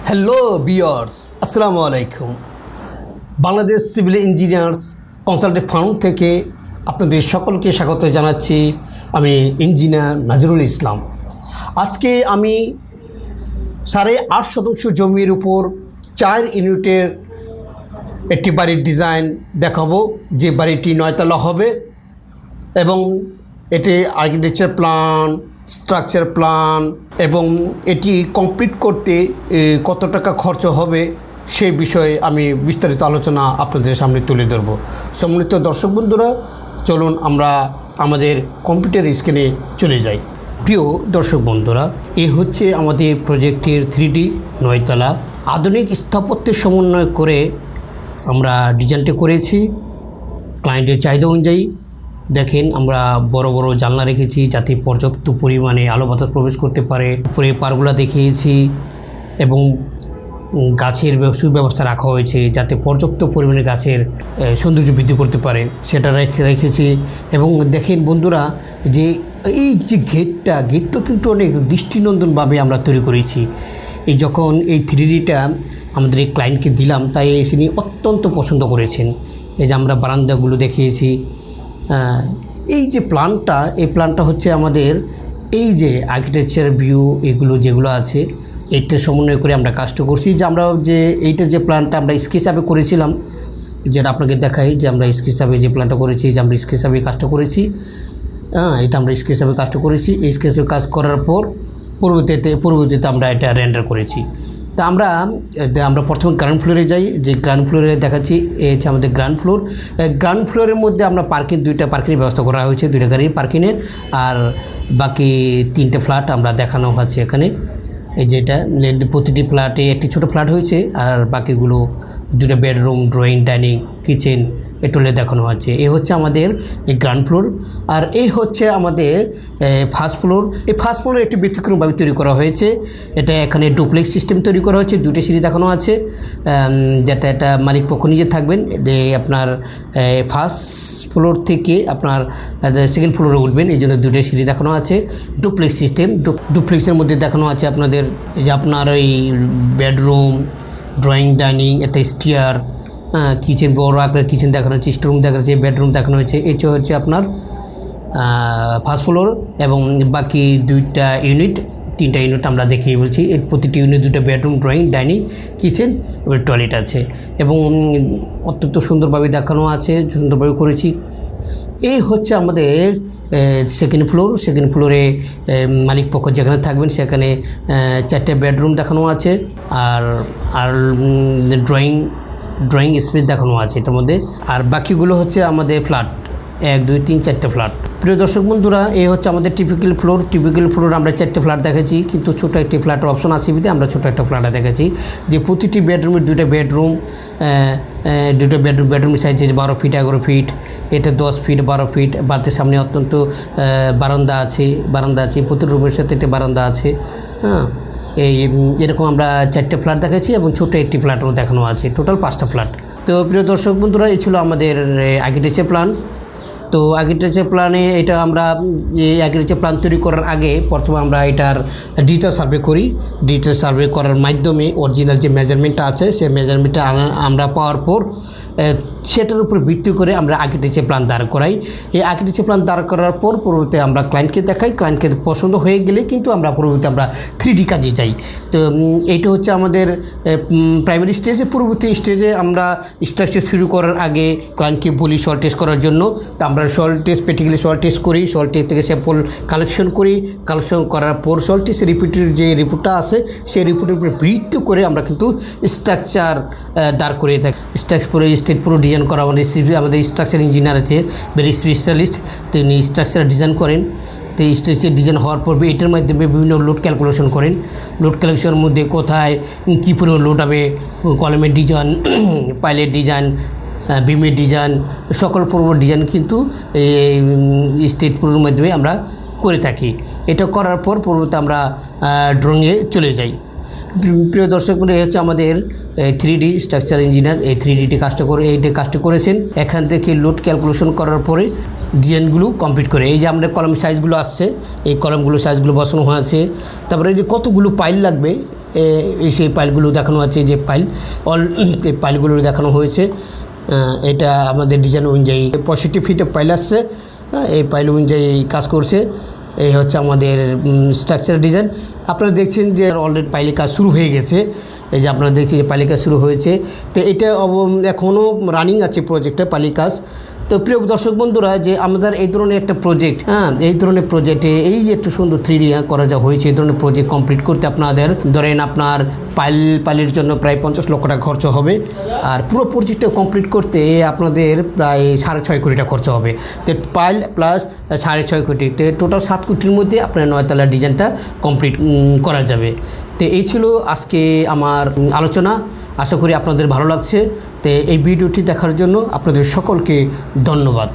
Hello viewers, আসসালামু আলাইকুম। Bangladesh civil engineers consultant farm থেকে আপনাদের সকলকে স্বাগত জানাচ্ছি। আমি ইঞ্জিনিয়ার নাজরুল ইসলাম। আজকে আমি 8.5 শতাংশ জমির উপর 4 ইউনিটের একটি বাড়ির ডিজাইন দেখাবো, যে বাড়িটি 9 তলা হবে এবং এটি আর্কিটেকচার প্ল্যান, স্ট্রাকচার প্ল্যান এবং এটি কমপ্লিট করতে কত টাকা খরচ হবে সেই বিষয়ে আমি বিস্তারিত আলোচনা আপনাদের সামনে তুলে ধরব। সম্মানিত দর্শক বন্ধুরা, চলুন আমরা আমাদের কম্পিউটার স্ক্রিনে চলে যাই। প্রিয় দর্শক বন্ধুরা, এ হচ্ছে আমাদের প্রজেক্টের 3D 9 তলা আধুনিক স্থাপত্যের সমন্বয় করে আমরা ডিজাইনটি করেছি ক্লায়েন্টের চাহিদা অনুযায়ী। দেখেন, আমরা বড় বড় জানলা রেখেছি যাতে পর্যাপ্ত পরিমাণে আলো বাতাস প্রবেশ করতে পারে। উপরে পারগুলা দেখিয়েছি এবং গাছের সুব্যবস্থা রাখা হয়েছে যাতে পর্যাপ্ত পরিমাণে গাছের সৌন্দর্য বৃদ্ধি করতে পারে, সেটা রেখেছি। এবং দেখেন বন্ধুরা, যে এই যে গেটটা কিন্তু অনেক দৃষ্টিনন্দনভাবে আমরা তৈরি করেছি। এই যখন এই 3Dটা আমাদের এই ক্লায়েন্টকে দিলাম, তাই তিনি অত্যন্ত পছন্দ করেছেন। এই যে আমরা বারান্দাগুলো দেখিয়েছি। এই যে প্ল্যানটা, এই প্ল্যানটা হচ্ছে আমাদের এই যে আর্কিটেকচার ভিউ এগুলো যেগুলো আছে, এইটার সমন্বয় করে আমরা কাজটা করছি। যে আমরা যে এইটার যে প্ল্যানটা আমরা স্কেচআপে করেছিলাম, যেটা আপনাকে দেখাই যে আমরা স্কেচআপে যে প্ল্যানটা করেছি, যে আমরা স্কেচআপে কাজটা করেছি। এটা আমরা স্কেচআপে কাজটা করেছি। এই স্কেচআপে কাজ করার পর পরবর্তীতে আমরা এটা রেন্ডার করেছি। তা আমরা প্রথমে গ্রাউন্ড ফ্লোরে যাই। যে গ্রাউন্ড ফ্লোরে দেখাচ্ছি, এই হচ্ছে আমাদের গ্রাউন্ড ফ্লোর। গ্রাউন্ড ফ্লোরের মধ্যে আমরা দুইটা পার্কিংয়ের ব্যবস্থা করা হয়েছে, 2টা গাড়ির পার্কিংয়ের। আর বাকি 3টে ফ্ল্যাট আমরা দেখানো হচ্ছে এখানে। এই যেটা প্রতিটি ফ্ল্যাটে একটি ছোটো ফ্ল্যাট হয়েছে, আর বাকিগুলো 2টা বেডরুম, ড্রয়িং, ডাইনিং, কিচেন এটলে দেখানো হচ্ছে। এই হচ্ছে আমাদের এই গ্রাউন্ড ফ্লোর। আর এই হচ্ছে আমাদের ফার্স্ট ফ্লোর। এই ফার্স্ট ফ্লোরে একটি ব্যতিক্রমভাবে তৈরি করা হয়েছে। এটা এখানে ডুপ্লেক্স সিস্টেম তৈরি করা হয়েছে। 2টে সিঁড়ি দেখানো আছে, যেটা এটা মালিক পক্ষ নিজে থাকবেন। যে আপনার ফার্স্ট ফ্লোর থেকে আপনার সেকেন্ড ফ্লোরে উঠবেন, এই জন্য 2টে সিঁড়ি দেখানো আছে। ডুপ্লেক্স সিস্টেম, ডুপ্লেক্সের মধ্যে দেখানো আছে আপনাদের এই যে আপনার ওই বেডরুম, ড্রয়িং, ডাইনিং, একটা স্টিয়ার, কিচেন, বড় আকারের কিচেন দেখানো হচ্ছে, স্টোরুম দেখানো হচ্ছে, বেডরুম দেখানো হচ্ছে। এটা হচ্ছে আপনার ফার্স্ট ফ্লোর। এবং বাকি 3টা ইউনিট আমরা দেখিয়ে বলছি। এর প্রতিটি ইউনিট 2টা বেডরুম, ড্রয়িং, ডাইনিং, কিচেন এবং টয়লেট আছে এবং অত্যন্ত সুন্দরভাবে দেখানো আছে, সুন্দরভাবে করেছি। এই হচ্ছে আমাদের সেকেন্ড ফ্লোর। সেকেন্ড ফ্লোরে মালিক পক্ষ যেখানে থাকবেন সেখানে 4টে বেডরুম দেখানো আছে, আর ড্রয়িং স্পেস দেখানো আছে এটার মধ্যে। আর বাকিগুলো হচ্ছে আমাদের ফ্ল্যাট, 1, 2, 3, 4টে ফ্ল্যাট। প্রিয় দর্শক বন্ধুরা, এই হচ্ছে আমাদের টিপিক্যাল ফ্লোর। আমরা 4টে ফ্ল্যাট দেখেছি, কিন্তু ছোটো একটি ফ্ল্যাটের অপশন আছে বিধে আমরা ছোটো একটা ফ্ল্যাটে দেখেছি। যে প্রতিটি বেডরুমের 2টা বেডরুম, 2টা বেডরুমের সাইজ 12 ফিট, 11 ফিট, এটা 10 ফিট, 12 ফিট। বাড়ির সামনে অত্যন্ত বারান্দা আছে। প্রতি রুমের সাথে একটা বারান্দা আছে। এরকম আমরা 4টে ফ্ল্যাট দেখেছি এবং ছোটো একটি ফ্ল্যাটও দেখানো আছে। টোটাল 5টা ফ্ল্যাট। তো প্রিয় দর্শক বন্ধুরা, এই ছিল আমাদের আর্কিটেকচার প্ল্যান। তো আর্কিটেকচার প্ল্যানে এটা আমরা এই আর্কিটেকচার প্ল্যান তৈরি করার আগে প্রথমে আমরা এটার ডিজিটাল সার্ভে করি। ডিজিটাল সার্ভে করার মাধ্যমে অরিজিনাল যে মেজারমেন্টটা আছে সেই মেজারমেন্টটা আমরা পাওয়ার পর সেটার উপর ভিত্তি করে আমরা আর্কিটেকচার প্ল্যান দাঁড় করাই। এই আর্কিটেকচার প্ল্যান দাঁড় করার পর পরবর্তীতে আমরা ক্লায়েন্টকে দেখাই। ক্লায়েন্টকে পছন্দ হয়ে গেলে কিন্তু আমরা পরবর্তীতে আমরা 3D কাজে যাই। তো এইটা হচ্ছে আমাদের প্রাইমারি স্টেজে। পরবর্তী স্টেজে আমরা স্ট্রাকচার শুরু করার আগে ক্লায়েন্টকে বলি সয়েল টেস্ট করার জন্য। তো আমরা soil test, practically soil test করি। সয়েল টেস্ট থেকে স্যাম্পল কালেকশন করি। কালেকশন করার পর সয়েল টেস্টের রিপোর্টের যে রিপোর্টটা আছে সেই রিপোর্টের উপরে ভিত্তি করে আমরা কিন্তু স্ট্রাকচার দাঁড় করিয়ে থাকি। স্টেট পুরো ডিজাইন করা আমাদের স্ট্রাকচার ইঞ্জিনিয়ার আছে, ভেরি স্পেশালিস্ট। তিনি স্ট্রাকচার ডিজাইন করেন। তো স্ট্রাকচার ডিজাইন হওয়ার পর এটার মাধ্যমে বিভিন্ন লোড ক্যালকুলেশন করেন। লোড ক্যালকুলেশনের মধ্যে কোথায় কী পরিমাণ লোড হবে, কলামের ডিজাইন, পাইলের ডিজাইন, বিমের ডিজাইন, সকল পূর্ব ডিজাইন কিন্তু এই স্টেট পুরোর মাধ্যমে আমরা করে থাকি। এটা করার পর পরবর্তীতে আমরা ড্রয়িংয়ে চলে যাই। প্রিয় দর্শক বন্ধু, এই হচ্ছে আমাদের 3D স্ট্রাকচার ইঞ্জিনিয়ার। এই 3D কাজটা করেছেন। এখান থেকে লোড ক্যালকুলেশন করার পরে ডিজাইনগুলো কমপ্লিট করে এই যে আমাদের কলাম সাইজগুলো আসছে, এই কলামগুলো সাইজগুলো বসানো হয়েছে। তারপরে এই যে কতগুলো পাইল লাগবে এই সেই পাইলগুলো দেখানো আছে, যে এই পাইলগুলো দেখানো হয়েছে। এটা আমাদের ডিজাইন অনুযায়ী 65 ফিটের পাইল আসছে, এই পাইল অনুযায়ী কাজ করছে। এই হচ্ছে আমাদের স্ট্রাকচার ডিজাইন। আপনারা দেখছেন যে অলরেডি পাইলের কাজ শুরু হয়ে গেছে। এই যে আপনারা দেখছেন যে পাইলের কাজ শুরু হয়েছে। তো এটা এখনও রানিং আছে প্রজেক্টটা, পাইলের কাজ। তো প্রিয় দর্শক বন্ধুরা, যে আমাদের এই ধরনের একটা প্রজেক্ট, এই ধরনের প্রজেক্টে এই যে একটু সুন্দর 3D করা যা হয়েছে, এই ধরনের প্রজেক্ট কমপ্লিট করতে আপনাদের ধরেন আপনার পাইলের জন্য প্রায় 50 লক্ষ টাকা খরচ হবে। আর পুরো প্রজেক্টটা কমপ্লিট করতে আপনাদের প্রায় 6.5 কোটি টাকা খরচ হবে। তো পাইল প্লাস 6.5 কোটি, তো টোটাল 7 কোটির মধ্যে আপনার 9 তলার ডিজাইনটা কমপ্লিট করা যাবে। তো এই ছিল আজকে আমার আলোচনা। আশা করি আপনাদের ভালো লাগছে। তো এই ভিডিওটি দেখার জন্য আপনাদের সকলকে ধন্যবাদ।